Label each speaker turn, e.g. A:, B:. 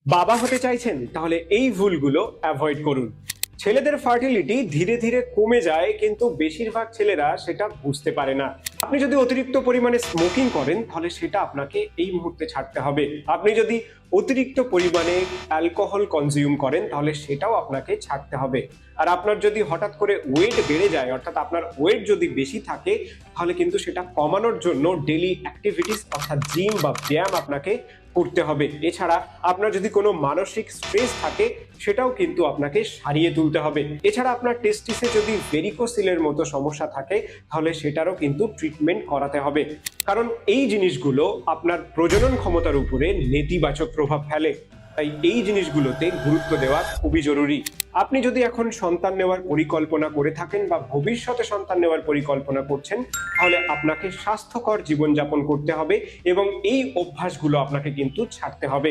A: বাবা হতে চাইছেন? তাহলে এই ভুলগুলো অ্যাভয়েড করুন। ছেলেদের ফার্টিলিটি ধীরে ধীরে কমে যায়, কিন্তু বেশিরভাগ ছেলেরা সেটা বুঝতে পারে না। আপনি যদি অতিরিক্ত পরিমাণে স্মোকিং করেন, তাহলে সেটা আপনাকে এই মুহূর্তে ছাড়তে হবে। আপনি যদি অতিরিক্ত পরিমাণে অ্যালকোহল কনজিউম করেন, তাহলে সেটাও আপনাকে ছাড়তে হবে। আর আপনার যদি হঠাৎ করে ওয়েট বেড়ে যায়, অর্থাৎ আপনার ওয়েট যদি বেশি থাকে, তাহলে কিন্তু সেটা কমানোর জন্য ডেইলি অ্যাক্টিভিটিস অর্থাৎ জিম বা ব্যায়াম আপনাকে করতে হবে। এছাড়া আপনার যদি কোনো মানসিক স্ট্রেস থাকে, সেটাও কিন্তু আপনাকে সারিয়ে তুলতে হবে। এছাড়া আপনার টেস্টিসে যদি ভেরিকোসিলের মতো সমস্যা থাকে, তাহলে সেটারও কিন্তু ট্রিটমেন্ট করাতে হবে। কারণ এই জিনিসগুলো আপনার প্রজনন ক্ষমতার উপরে নেতিবাচক প্রভাব ফেলে। তাই এই জিনিসগুলোতে গুরুত্ব দেওয়া খুবই জরুরি। আপনি যদি এখন সন্তান নেওয়ার পরিকল্পনা করে থাকেন বা ভবিষ্যতে সন্তান নেওয়ার পরিকল্পনা করছেন, তাহলে আপনাকে স্বাস্থ্যকর জীবনযাপন করতে হবে এবং এই অভ্যাসগুলো আপনাকে কিন্তু ছাড়তে হবে।